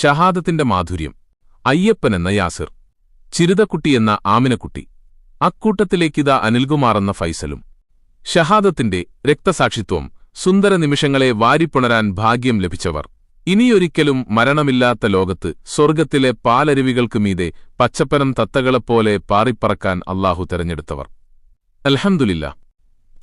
ഷഹാദത്തിന്റെ മാധുര്യം. അയ്യപ്പനെന്ന യാസിർ, ചിരുതക്കുട്ടിയെന്ന ആമിനക്കുട്ടി, അക്കൂട്ടത്തിലേക്കിതാ അനിൽകുമാറെന്ന ഫൈസലും. ഷഹാദത്തിന്റെ രക്തസാക്ഷിത്വം, സുന്ദര നിമിഷങ്ങളെ വാരിപ്പുണരാൻ ഭാഗ്യം ലഭിച്ചവർ. ഇനിയൊരിക്കലും മരണമില്ലാത്ത ലോകത്ത് സ്വർഗ്ഗത്തിലെ പാലരുവികൾക്ക് മീതെ പച്ചപ്പനം തത്തകളെപ്പോലെ പാറിപ്പറക്കാൻ അല്ലാഹു തെരഞ്ഞെടുത്തവർ. അൽഹംദുലില്ലാ.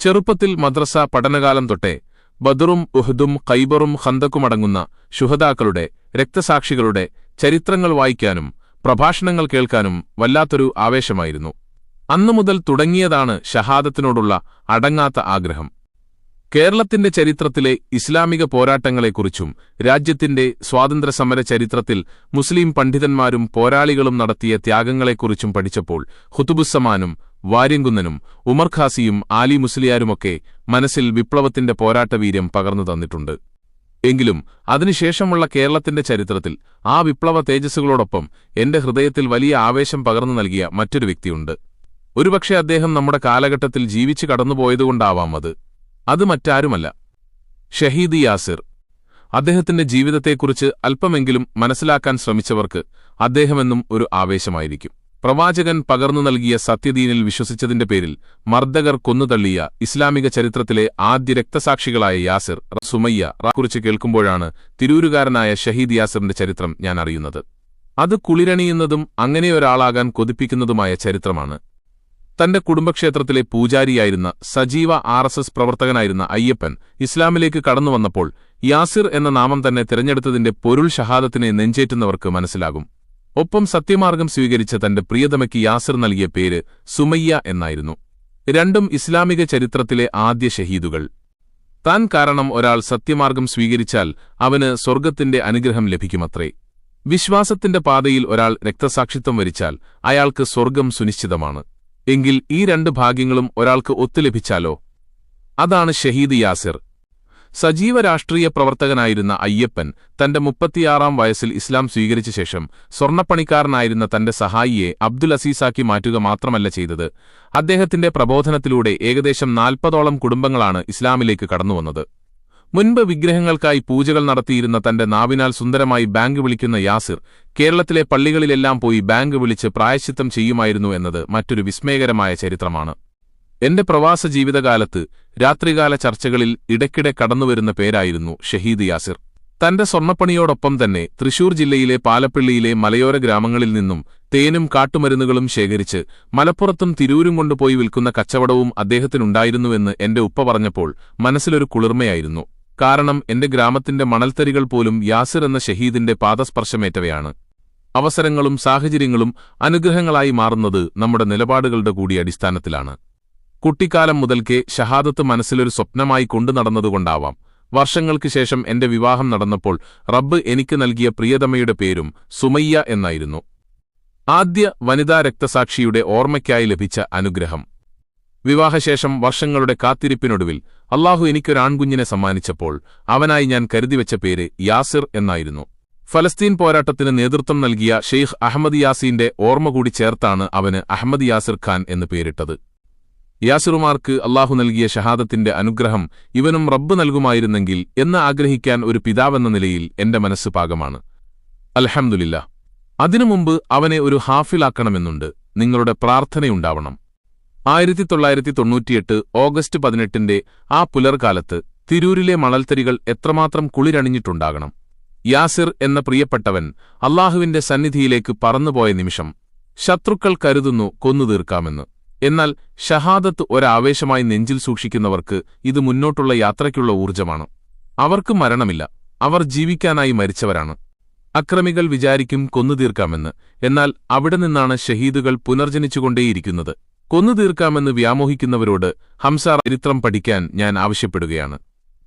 ചെറുപ്പത്തിൽ മദ്രസ പഠനകാലം തൊട്ടേ ബദറും ഉഹ്ദും ഖൈബറും ഖന്തക്കുമടങ്ങുന്ന ശുഹദാക്കളുടെ, രക്തസാക്ഷികളുടെ ചരിത്രങ്ങൾ വായിക്കാനും പ്രഭാഷണങ്ങൾ കേൾക്കാനും വല്ലാത്തൊരു ആവേശമായിരുന്നു. അന്നുമുതൽ തുടങ്ങിയതാണ് ഷഹാദത്തിനോടുള്ള അടങ്ങാത്ത ആഗ്രഹം. കേരളത്തിന്റെ ചരിത്രത്തിലെ ഇസ്ലാമിക പോരാട്ടങ്ങളെക്കുറിച്ചും രാജ്യത്തിന്റെ സ്വാതന്ത്ര്യസമര ചരിത്രത്തിൽ മുസ്ലിം പണ്ഡിതന്മാരും പോരാളികളും നടത്തിയ ത്യാഗങ്ങളെക്കുറിച്ചും പഠിച്ചപ്പോൾ ഖുതുബുസ്സമാനും വാര്യങ്കുന്നനും ഉമർ ഖാസിയും ആലി മുസ്ലിയാരുമൊക്കെ മനസ്സിൽ വിപ്ലവത്തിന്റെ പോരാട്ടവീര്യം പകർന്നു തന്നിട്ടുണ്ട്. എങ്കിലും അതിനുശേഷമുള്ള കേരളത്തിന്റെ ചരിത്രത്തിൽ ആ വിപ്ലവ തേജസ്സുകളോടൊപ്പം എന്റെ ഹൃദയത്തിൽ വലിയ ആവേശം പകർന്നു നൽകിയ മറ്റൊരു വ്യക്തിയുണ്ട്. ഒരുപക്ഷെ അദ്ദേഹം നമ്മുടെ കാലഘട്ടത്തിൽ ജീവിച്ചു കടന്നുപോയതുകൊണ്ടാവാം അത് മറ്റാരുമല്ല, ഷഹീദ് യാസിർ. അദ്ദേഹത്തിന്റെ ജീവിതത്തെക്കുറിച്ച് അല്പമെങ്കിലും മനസ്സിലാക്കാൻ ശ്രമിച്ചവർക്ക് അദ്ദേഹമെന്നും ഒരു ആവേശമായിരിക്കും. പ്രവാചകൻ പകർന്നു നൽകിയ സത്യദീനിൽ വിശ്വസിച്ചതിന്റെ പേരിൽ മർദ്ദകർ കൊന്നുതള്ളിയ ഇസ്ലാമിക ചരിത്രത്തിലെ ആദ്യ രക്തസാക്ഷികളായ യാസിർ, സുമയ്യ കുറിച്ച് കേൾക്കുമ്പോഴാണ് തിരൂരുകാരനായ ഷഹീദ് യാസിറിന്റെ ചരിത്രം ഞാൻ അറിയുന്നത്. അത് കുളിരണിയുന്നതും അങ്ങനെയൊരാളാകാൻ കൊതിപ്പിക്കുന്നതുമായ ചരിത്രമാണ്. തന്റെ കുടുംബക്ഷേത്രത്തിലെ പൂജാരിയായിരുന്ന സജീവ RSS പ്രവർത്തകനായിരുന്ന അയ്യപ്പൻ ഇസ്ലാമിലേക്ക് കടന്നുവന്നപ്പോൾ യാസിർ എന്ന നാമം തന്നെ തിരഞ്ഞെടുത്തതിന്റെ പൊരുൾ ഷഹാദത്തിനെ നെഞ്ചേറ്റുന്നവർക്ക് മനസ്സിലാകും. ഒപ്പം സത്യമാർഗം സ്വീകരിച്ച തന്റെ പ്രിയതമയ്ക്ക് യാസിർ നൽകിയ പേര് സുമയ്യ എന്നായിരുന്നു. രണ്ടും ഇസ്ലാമിക ചരിത്രത്തിലെ ആദ്യ ഷഹീദുകൾ. താൻ കാരണം ഒരാൾ സത്യമാർഗം സ്വീകരിച്ചാൽ അവന് സ്വർഗ്ഗത്തിന്റെ അനുഗ്രഹം ലഭിക്കുമത്രേ. വിശ്വാസത്തിന്റെ പാതയിൽ ഒരാൾ രക്തസാക്ഷിത്വം വരിച്ചാൽ അയാൾക്ക് സ്വർഗ്ഗം സുനിശ്ചിതമാണ്. എങ്കിൽ ഈ രണ്ട് ഭാഗ്യങ്ങളും ഒരാൾക്ക് ഒത്തുലഭിച്ചാലോ? അതാണ് ഷഹീദ് യാസിർ. സജീവ രാഷ്ട്രീയ പ്രവർത്തകനായിരുന്ന അയ്യപ്പൻ തന്റെ 36-ാം വയസ്സിൽ ഇസ്ലാം സ്വീകരിച്ച ശേഷം സ്വർണ്ണപ്പണിക്കാരനായിരുന്ന തന്റെ സഹായിയെ അബ്ദുൽ അസീസാക്കി മാറ്റുക മാത്രമല്ല ചെയ്തത്, അദ്ദേഹത്തിന്റെ പ്രബോധനത്തിലൂടെ ഏകദേശം 40ഓളം കുടുംബങ്ങളാണ് ഇസ്ലാമിലേക്ക് കടന്നുവന്നത്. മുൻപ് വിഗ്രഹങ്ങൾക്കായി പൂജകൾ നടത്തിയിരുന്ന തന്റെ നാവിനാൽ സുന്ദരമായി ബാങ്ക് വിളിക്കുന്ന യാസിർ കേരളത്തിലെ പള്ളികളിലെല്ലാം പോയി ബാങ്ക് വിളിച്ച് പ്രായശ്ചിത്തം ചെയ്യുമായിരുന്നു എന്നത് മറ്റൊരു വിസ്മയകരമായ ചരിത്രമാണ്. എന്റെ പ്രവാസ ജീവിതകാലത്ത് രാത്രികാല ചർച്ചകളിൽ ഇടയ്ക്കിടെ കടന്നുവരുന്ന പേരായിരുന്നു ഷഹീദ് യാസിർ. തന്റെ സ്വർണ്ണപ്പണിയോടൊപ്പം തന്നെ തൃശൂർ ജില്ലയിലെ പാലപ്പിള്ളിയിലെ മലയോര ഗ്രാമങ്ങളിൽ നിന്നും തേനും കാട്ടുമരുന്നുകളും ശേഖരിച്ച് മലപ്പുറത്തും തിരൂരും കൊണ്ടുപോയി വിൽക്കുന്ന കച്ചവടവും അദ്ദേഹത്തിനുണ്ടായിരുന്നുവെന്ന് എന്റെ ഉപ്പ പറഞ്ഞപ്പോൾ മനസ്സിലൊരു കുളിർമയായിരുന്നു. കാരണം എന്റെ ഗ്രാമത്തിന്റെ മണൽത്തരികൾ പോലും യാസിർ എന്ന ഷഹീദിന്റെ പാദസ്പർശമേറ്റവയാണ്. അവസരങ്ങളും സാഹചര്യങ്ങളും അനുഗ്രഹങ്ങളായി മാറുന്നത് നമ്മുടെ നിലപാടുകളുടെ കൂടി അടിസ്ഥാനത്തിലാണ്. കുട്ടിക്കാലം മുതൽക്കേ ഷഹാദത്ത് മനസ്സിലൊരു സ്വപ്നമായി കൊണ്ടു നടന്നതുകൊണ്ടാവാം വർഷങ്ങൾക്ക് ശേഷം എന്റെ വിവാഹം നടന്നപ്പോൾ റബ്ബ് എനിക്ക് നൽകിയ പ്രിയതമയുടെ പേരും സുമയ്യ എന്നായിരുന്നു. ആദ്യ വനിതാ രക്തസാക്ഷിയുടെ ഓർമ്മയ്ക്കായി ലഭിച്ച അനുഗ്രഹം. വിവാഹശേഷം വർഷങ്ങളുടെ കാത്തിരിപ്പിനൊടുവിൽ അല്ലാഹു എനിക്കൊരാൺകുഞ്ഞിനെ സമ്മാനിച്ചപ്പോൾ അവനായി ഞാൻ കരുതിവെച്ച പേര് യാസിർ എന്നായിരുന്നു. ഫലസ്തീൻ പോരാട്ടത്തിന് നേതൃത്വം നൽകിയ ഷെയ്ഖ് അഹമ്മദ് യാസീന്റെ ഓർമ്മ കൂടി ചേർത്താണ് അവന് അഹമ്മദ് യാസിർ ഖാൻ എന്ന് പേരിട്ടത്. യാസിറുമാർക്ക് അല്ലാഹു നൽകിയ ഷഹാദത്തിന്റെ അനുഗ്രഹം ഇവനും റബ്ബ് നൽകുമായിരുന്നെങ്കിൽ എന്ന് ആഗ്രഹിക്കാൻ ഒരു പിതാവെന്ന നിലയിൽ എന്റെ മനസ്സ് പാകമാണ്. അൽഹംദുലില്ലാ. അതിനു മുമ്പ് അവനെ ഒരു ഹാഫിലാക്കണമെന്നുണ്ട്. നിങ്ങളുടെ പ്രാർത്ഥനയുണ്ടാവണം. 1998 ഓഗസ്റ്റ് 18 ആ പുലർകാലത്ത് തിരൂരിലെ മണൽത്തരികൾ എത്രമാത്രം കുളിരണിഞ്ഞിട്ടുണ്ടാകണം. യാസിർ എന്ന പ്രിയപ്പെട്ടവൻ അല്ലാഹുവിന്റെ സന്നിധിയിലേക്ക് പറന്നുപോയ നിമിഷം ശത്രുക്കൾ കരുതുന്നു കൊന്നുതീർക്കാമെന്ന്. എന്നാൽ ഷഹാദത്ത് ഒരാവേശമായി നെഞ്ചിൽ സൂക്ഷിക്കുന്നവർക്ക് ഇത് മുന്നോട്ടുള്ള യാത്രയ്ക്കുള്ള ഊർജ്ജമാണ്. അവർക്ക് മരണമില്ല, അവർ ജീവിക്കാനായി മരിച്ചവരാണ്. അക്രമികൾ വിചാരിക്കും കൊന്നുതീർക്കാമെന്ന്, എന്നാൽ അവിടെ നിന്നാണ് ഷഹീദുകൾ പുനർജനിച്ചുകൊണ്ടേയിരിക്കുന്നത്. കൊന്നുതീർക്കാമെന്ന് വ്യാമോഹിക്കുന്നവരോട് ഹംസ ചരിത്രം പഠിക്കാൻ ഞാൻ ആവശ്യപ്പെടുകയാണ്.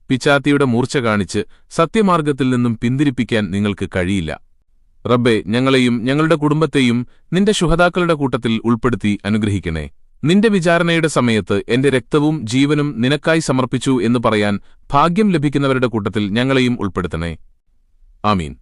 പിച്ചാത്തിയുടെ മൂർച്ച കാണിച്ച് സത്യമാർഗത്തിൽ നിന്നും പിന്തിരിപ്പിക്കാൻ നിങ്ങൾക്ക് കഴിയില്ല. റബ്ബേ, ഞങ്ങളെയും ഞങ്ങളുടെ കുടുംബത്തെയും നിന്റെ ശുഹദാക്കളുടെ കൂട്ടത്തിൽ ഉൾപ്പെടുത്തി അനുഗ്രഹിക്കണേ. നിന്റെ വിചാരണയുടെ സമയത്ത് എന്റെ രക്തവും ജീവനും നിനക്കായി സമർപ്പിച്ചു എന്ന് പറയാൻ ഭാഗ്യം ലഭിക്കുന്നവരുടെ കൂട്ടത്തിൽ ഞങ്ങളെയും ഉൾപ്പെടുത്തണേ. ആമീൻ.